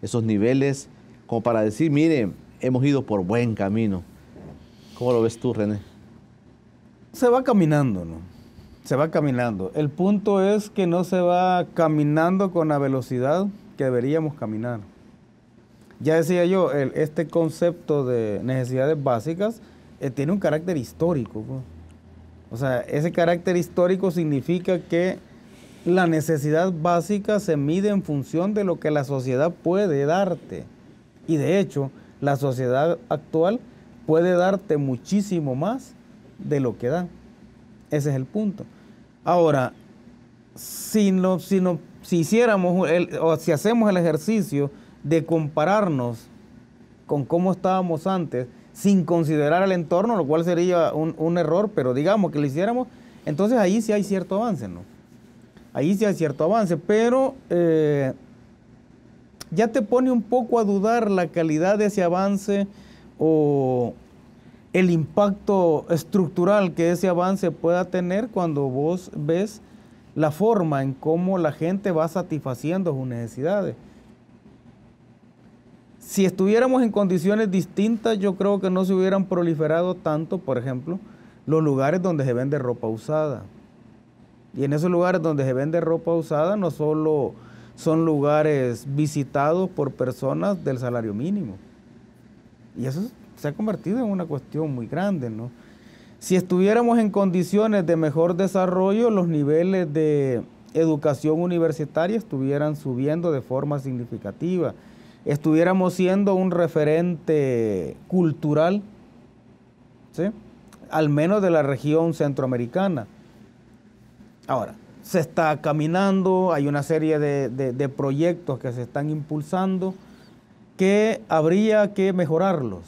[SPEAKER 1] esos niveles, como para decir, mire, hemos ido por buen camino. ¿Cómo lo ves tú, René?
[SPEAKER 2] Se va caminando, ¿no? Se va caminando. El punto es que no se va caminando con la velocidad que deberíamos caminar. Ya decía yo, este concepto de necesidades básicas tiene un carácter histórico, pues. O sea, ese carácter histórico significa que la necesidad básica se mide en función de lo que la sociedad puede darte. Y de hecho, la sociedad actual puede darte muchísimo más de lo que da. Ese es el punto. Ahora, si hiciéramos o si hacemos el ejercicio de compararnos con cómo estábamos antes, sin considerar el entorno, lo cual sería un error, pero digamos que lo hiciéramos, entonces ahí sí hay cierto avance, ¿no? Ahí sí hay cierto avance, pero ya te pone un poco a dudar la calidad de ese avance o el impacto estructural que ese avance pueda tener cuando vos ves la forma en cómo la gente va satisfaciendo sus necesidades. Si estuviéramos en condiciones distintas, yo creo que no se hubieran proliferado tanto, por ejemplo, los lugares donde se vende ropa usada. Y en esos lugares donde se vende ropa usada no solo son lugares visitados por personas del salario mínimo. Y eso se ha convertido en una cuestión muy grande, ¿no? Si estuviéramos en condiciones de mejor desarrollo, los niveles de educación universitaria estuvieran subiendo de forma significativa. Estuviéramos siendo un referente cultural, ¿sí?, al menos de la región centroamericana. Ahora, se está caminando, hay una serie de proyectos que se están impulsando que habría que mejorarlos.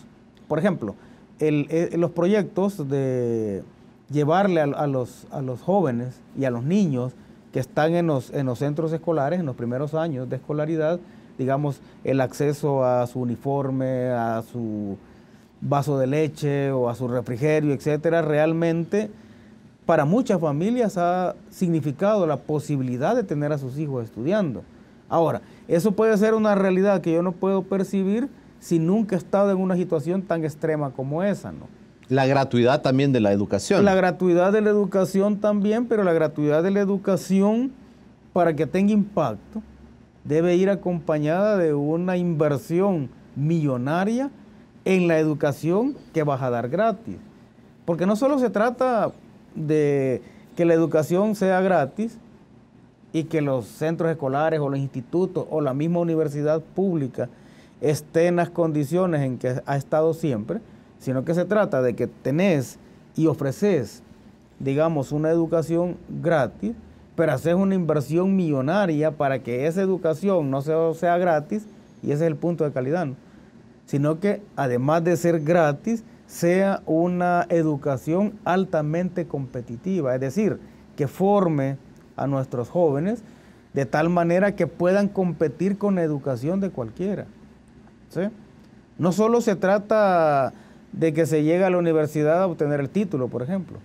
[SPEAKER 2] Por ejemplo, los proyectos de llevarle a los jóvenes y a los niños que están en los centros escolares, en los primeros años de escolaridad, digamos, el acceso a su uniforme, a su vaso de leche o a su refrigerio, etcétera, realmente para muchas familias ha significado la posibilidad de tener a sus hijos estudiando. Ahora, eso puede ser una realidad que yo no puedo percibir si nunca he estado en una situación tan extrema como esa, ¿no?
[SPEAKER 1] La gratuidad también de la educación.
[SPEAKER 2] La gratuidad de la educación también, pero la gratuidad de la educación, para que tenga impacto, debe ir acompañada de una inversión millonaria en la educación que vas a dar gratis. Porque no solo se trata de que la educación sea gratis y que los centros escolares o los institutos o la misma universidad pública esté en las condiciones en que ha estado siempre, sino que se trata de que tenés y ofreces, digamos, una educación gratis, pero haces una inversión millonaria para que esa educación no sea gratis, y ese es el punto de calidad, ¿no?, sino que además de ser gratis, sea una educación altamente competitiva, es decir, que forme a nuestros jóvenes de tal manera que puedan competir con la educación de cualquiera, ¿sí? No solo se trata de que se llegue a la universidad a obtener el título, por ejemplo,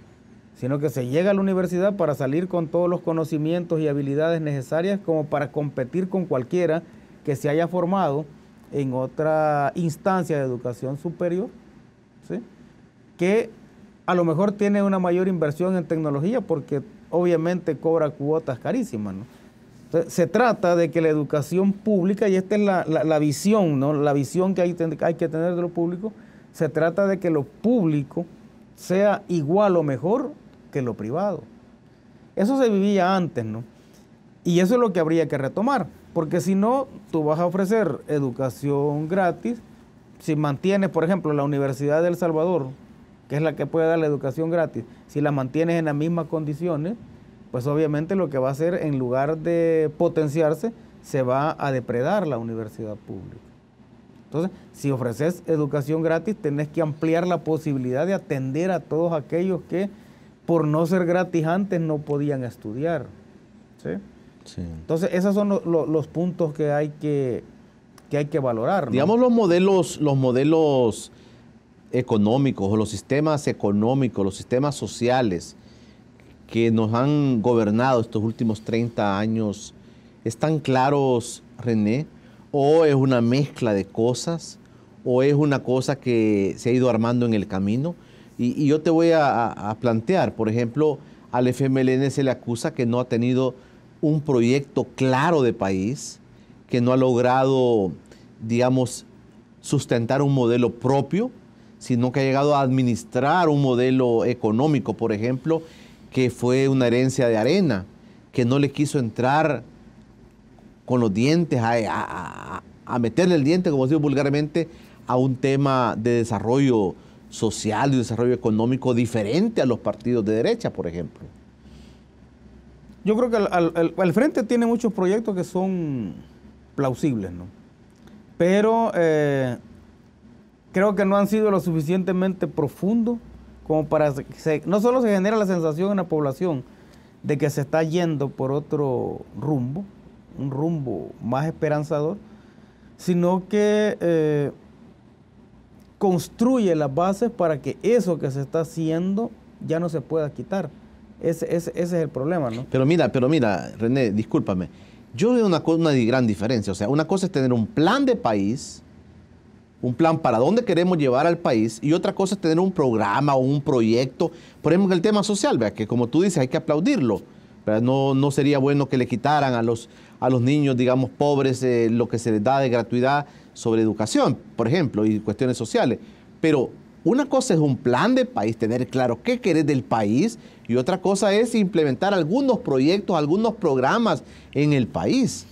[SPEAKER 2] sino que se llega a la universidad para salir con todos los conocimientos y habilidades necesarias como para competir con cualquiera que se haya formado en otra instancia de educación superior, ¿sí?, que a lo mejor tiene una mayor inversión en tecnología porque obviamente cobra cuotas carísimas, ¿no? Entonces, se trata de que la educación pública, y esta es la visión, ¿no?, la visión que hay que tener de lo público, se trata de que lo público sea igual o mejor que lo privado. Eso se vivía antes, ¿no? Y eso es lo que habría que retomar, porque si no, tú vas a ofrecer educación gratis, si mantienes, por ejemplo, la Universidad de El Salvador, que es la que puede dar la educación gratis, si la mantienes en las mismas condiciones, pues obviamente lo que va a hacer, en lugar de potenciarse, se va a depredar la universidad pública. Entonces, si ofreces educación gratis, tenés que ampliar la posibilidad de atender a todos aquellos que, por no ser gratis antes, no podían estudiar, ¿sí? Sí. Entonces, esos son los puntos que hay que valorar, ¿no?
[SPEAKER 1] Digamos, los modelos económicos o los sistemas económicos, los sistemas sociales que nos han gobernado estos últimos 30 años están claros, René? ¿O es una mezcla de cosas? ¿O es una cosa que se ha ido armando en el camino? Y yo te voy a plantear, por ejemplo, al FMLN se le acusa que no ha tenido un proyecto claro de país, que no ha logrado, digamos, sustentar un modelo propio, sino que ha llegado a administrar un modelo económico, por ejemplo, que fue una herencia de Arena, que no le quiso entrar con los dientes, a meterle el diente, como se dice vulgarmente, a un tema de desarrollo social y desarrollo económico diferente a los partidos de derecha, por ejemplo.
[SPEAKER 2] Yo creo que el Frente tiene muchos proyectos que son plausibles, ¿no? Pero creo que no han sido lo suficientemente profundos como para que no solo se genera la sensación en la población de que se está yendo por otro rumbo, un rumbo más esperanzador, sino que construye las bases para que eso que se está haciendo ya no se pueda quitar. Ese es el problema, ¿no?
[SPEAKER 1] Pero mira, René, discúlpame. Yo veo una gran diferencia. O sea, una cosa es tener un plan de país, un plan para dónde queremos llevar al país, y otra cosa es tener un programa o un proyecto. Por ejemplo, el tema social, ¿verdad? Que como tú dices, hay que aplaudirlo, ¿verdad? No sería bueno que le quitaran a los niños, digamos, pobres, lo que se les da de gratuidad sobre educación, por ejemplo, y cuestiones sociales. Pero una cosa es un plan de país, tener claro qué querés del país, y otra cosa es implementar algunos proyectos, algunos programas en el país.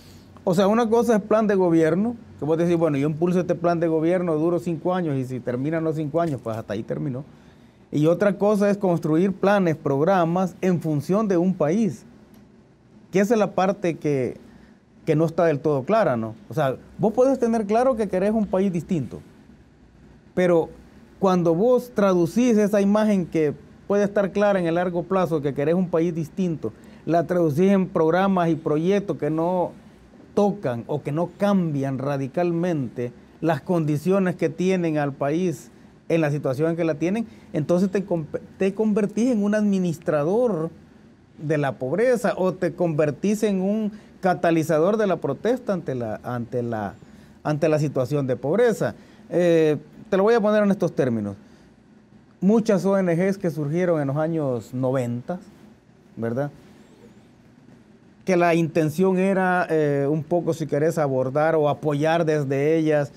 [SPEAKER 2] O sea, una cosa es plan de gobierno, que vos decís, bueno, yo impulso este plan de gobierno, duro 5 años, y si terminan los 5 años, pues hasta ahí terminó. Y otra cosa es construir planes, programas en función de un país, que esa es la parte que no está del todo clara, ¿no? O sea, vos podés tener claro que querés un país distinto, pero cuando vos traducís esa imagen que puede estar clara en el largo plazo, que querés un país distinto, la traducís en programas y proyectos que no tocan o que no cambian radicalmente las condiciones que tienen al país en la situación en que la tienen, entonces te convertís en un administrador de la pobreza o te convertís en un catalizador de la protesta ante la situación de pobreza. Te lo voy a poner en estos términos. Muchas ONGs que surgieron en los años 90, ¿verdad? Que la intención era un poco, si querés, abordar o apoyar desde ellas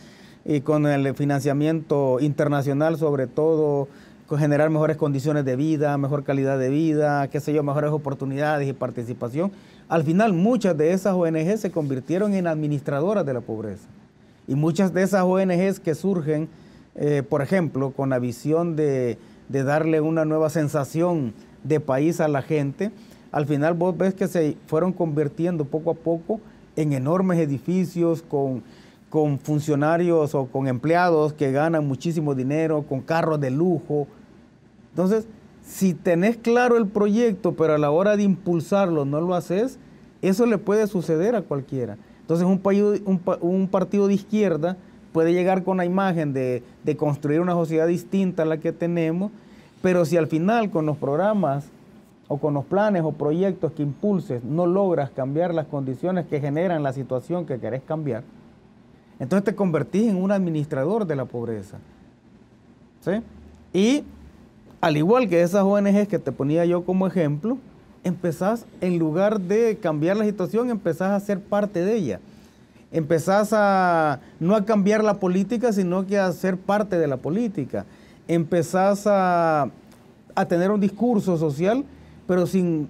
[SPEAKER 2] y con el financiamiento internacional sobre todo, generar mejores condiciones de vida, mejor calidad de vida, qué sé yo, mejores oportunidades y participación. Al final, muchas de esas ONGs se convirtieron en administradoras de la pobreza. Y muchas de esas ONGs que surgen, por ejemplo, con la visión de darle una nueva sensación de país a la gente, al final vos ves que se fueron convirtiendo poco a poco en enormes edificios con funcionarios o con empleados que ganan muchísimo dinero, con carros de lujo. Entonces, si tenés claro el proyecto, pero a la hora de impulsarlo no lo haces, eso le puede suceder a cualquiera. Entonces, un partido de izquierda puede llegar con la imagen de construir una sociedad distinta a la que tenemos, pero si al final con los programas o con los planes o proyectos que impulses no logras cambiar las condiciones que generan la situación que querés cambiar, entonces te convertís en un administrador de la pobreza. ¿Sí? Y al igual que esas ONGs que te ponía yo como ejemplo, empezás, en lugar de cambiar la situación, empezás a ser parte de ella. Empezás no a cambiar la política, sino que a ser parte de la política. Empezás a tener un discurso social, pero sin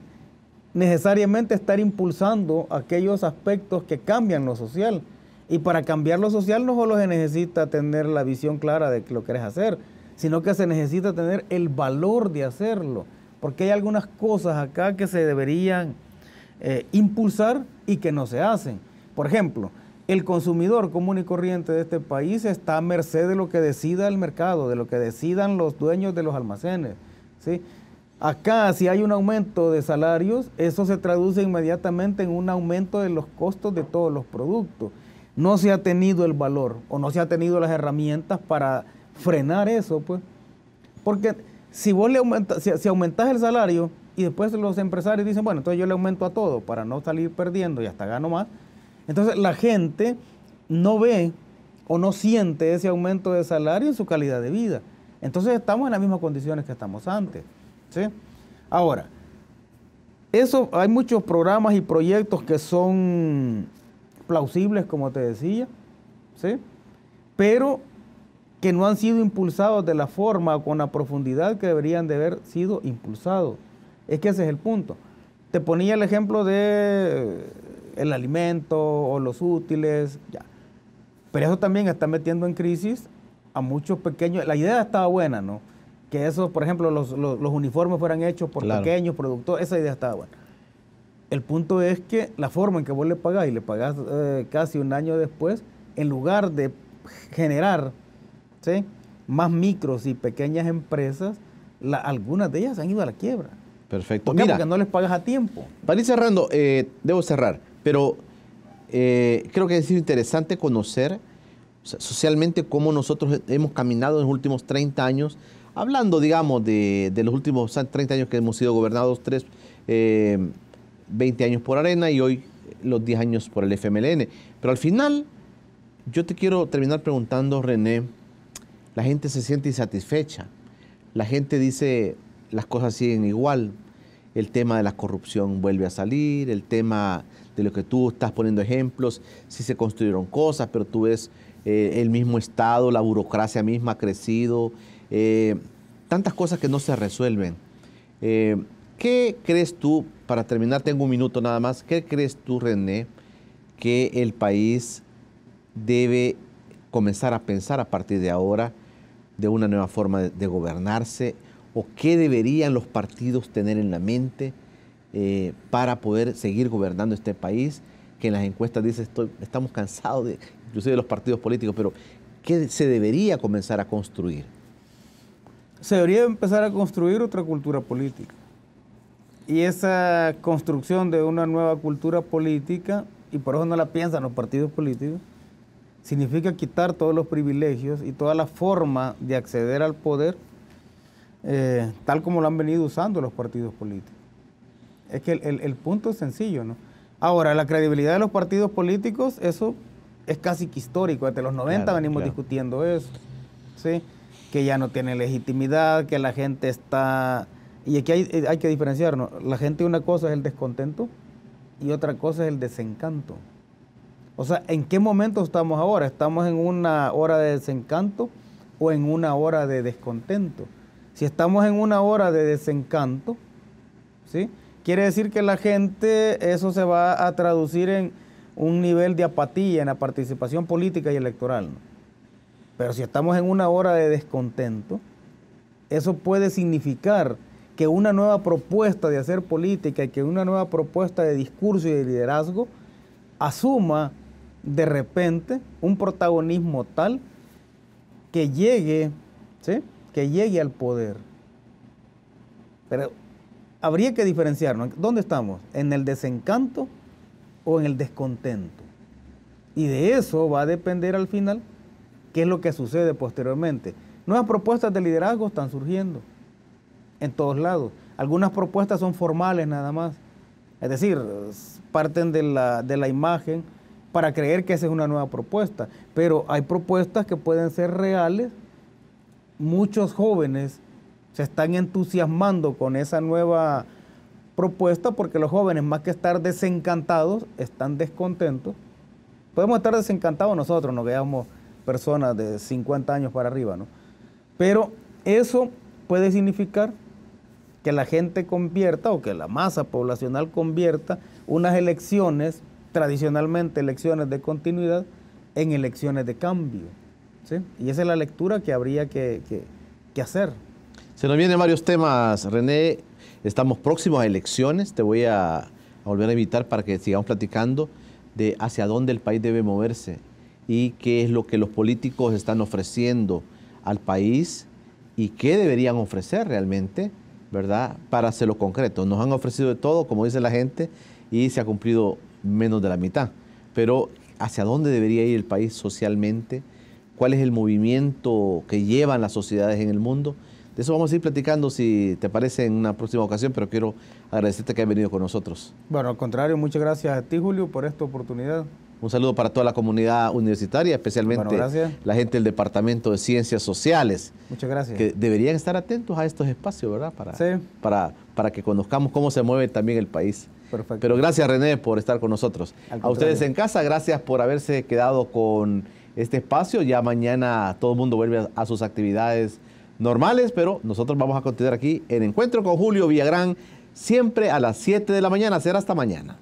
[SPEAKER 2] necesariamente estar impulsando aquellos aspectos que cambian lo social. Y para cambiar lo social no solo se necesita tener la visión clara de que lo querés hacer, sino que se necesita tener el valor de hacerlo. Porque hay algunas cosas acá que se deberían impulsar y que no se hacen. Por ejemplo, el consumidor común y corriente de este país está a merced de lo que decida el mercado, de lo que decidan los dueños de los almacenes, ¿sí? Acá, si hay un aumento de salarios, eso se traduce inmediatamente en un aumento de los costos de todos los productos. No se ha tenido el valor o no se ha tenido las herramientas para frenar eso, pues. Porque si vos si aumentás el salario y después los empresarios dicen, bueno, entonces yo le aumento a todo para no salir perdiendo y hasta gano más, entonces la gente no ve o no siente ese aumento de salario en su calidad de vida. Entonces estamos en las mismas condiciones que estamos antes, ¿sí? Ahora, hay muchos programas y proyectos que son plausibles, como te decía, ¿sí? Pero que no han sido impulsados de la forma o con la profundidad que deberían de haber sido impulsados. Es que ese es el punto. Te ponía el ejemplo de el alimento o los útiles, ya. Pero eso también está metiendo en crisis a muchos pequeños. La idea estaba buena, ¿no? Que eso, por ejemplo, los uniformes fueran hechos por pequeños productores, esa idea estaba buena. El punto es que la forma en que vos le pagás, y le pagás casi un año después, en lugar de generar, ¿sí?, más micros y pequeñas empresas, algunas de ellas han ido a la quiebra.
[SPEAKER 1] Perfecto.
[SPEAKER 2] ¿Por qué? Porque no les pagas a tiempo.
[SPEAKER 1] Para ir cerrando, debo cerrar, pero creo que ha sido interesante conocer, o sea, socialmente cómo nosotros hemos caminado en los últimos 30 años, hablando, digamos, de los últimos 30 años que hemos sido gobernados, 20 años por Arena y hoy los 10 años por el FMLN. Pero al final, yo te quiero terminar preguntando, René, la gente se siente insatisfecha, la gente dice las cosas siguen igual, el tema de la corrupción vuelve a salir, el tema de lo que tú estás poniendo ejemplos, sí se construyeron cosas, pero tú ves el mismo Estado, la burocracia misma ha crecido, tantas cosas que no se resuelven. ¿Qué crees tú, para terminar, tengo un minuto nada más, qué crees tú, René, que el país debe comenzar a pensar a partir de ahora de una nueva forma de gobernarse, o qué deberían los partidos tener en la mente para poder seguir gobernando este país, que en las encuestas dice estamos cansados inclusive de los partidos políticos, pero ¿qué se debería comenzar a construir?
[SPEAKER 2] Se debería empezar a construir otra cultura política. Y esa construcción de una nueva cultura política, y por eso no la piensan los partidos políticos, significa quitar todos los privilegios y toda la forma de acceder al poder, tal como lo han venido usando los partidos políticos. Es que el punto es sencillo, ¿no? Ahora, la credibilidad de los partidos políticos, eso es casi que histórico. Desde los 90 venimos discutiendo eso, ¿sí? Que ya no tiene legitimidad, que la gente está... Y aquí hay que diferenciarnos. La gente, una cosa es el descontento y otra cosa es el desencanto. O sea, ¿en qué momento estamos ahora? ¿Estamos en una hora de desencanto o en una hora de descontento? Si estamos en una hora de desencanto, ¿sí?, quiere decir que la gente, eso se va a traducir en un nivel de apatía en la participación política y electoral, ¿no? Pero si estamos en una hora de descontento, eso puede significar que una nueva propuesta de hacer política y que una nueva propuesta de discurso y de liderazgo asuma de repente un protagonismo tal que llegue, ¿sí?, que llegue al poder. Pero habría que diferenciarnos. ¿Dónde estamos? ¿En el desencanto o en el descontento? Y de eso va a depender al final qué es lo que sucede posteriormente. Nuevas propuestas de liderazgo están surgiendo en todos lados. Algunas propuestas son formales nada más. Es decir, parten de la imagen para creer que esa es una nueva propuesta. Pero hay propuestas que pueden ser reales. Muchos jóvenes se están entusiasmando con esa nueva propuesta porque los jóvenes, más que estar desencantados, están descontentos. Podemos estar desencantados nosotros, no veamos personas de 50 años para arriba, ¿no? Pero eso puede significar que la gente convierta o que la masa poblacional convierta unas elecciones, tradicionalmente elecciones de continuidad, en elecciones de cambio, ¿sí? Y esa es la lectura que habría que hacer.
[SPEAKER 1] Se nos vienen varios temas, René. Estamos próximos a elecciones. Te voy a volver a invitar para que sigamos platicando de hacia dónde el país debe moverse y qué es lo que los políticos están ofreciendo al país y qué deberían ofrecer realmente, ¿verdad?, para hacerlo concreto. Nos han ofrecido de todo, como dice la gente, y se ha cumplido menos de la mitad. Pero hacia dónde debería ir el país socialmente cuál es el movimiento que llevan las sociedades en el mundo. De eso vamos a ir platicando, si te parece, en una próxima ocasión, pero quiero agradecerte que hayas venido con nosotros.
[SPEAKER 2] Bueno, al contrario, muchas gracias a ti, Julio, por esta oportunidad.
[SPEAKER 1] Un saludo para toda la comunidad universitaria, especialmente la gente del Departamento de Ciencias Sociales.
[SPEAKER 2] Muchas gracias.
[SPEAKER 1] Que deberían estar atentos a estos espacios, ¿verdad?
[SPEAKER 2] Sí.
[SPEAKER 1] Para que conozcamos cómo se mueve también el país.
[SPEAKER 2] Perfecto.
[SPEAKER 1] Pero gracias, René, por estar con nosotros. A ustedes en casa, gracias por haberse quedado con este espacio. Ya mañana todo el mundo vuelve a sus actividades normales, pero nosotros vamos a continuar aquí en Encuentro con Julio Villagrán, siempre a las 7 de la mañana. Será hasta mañana.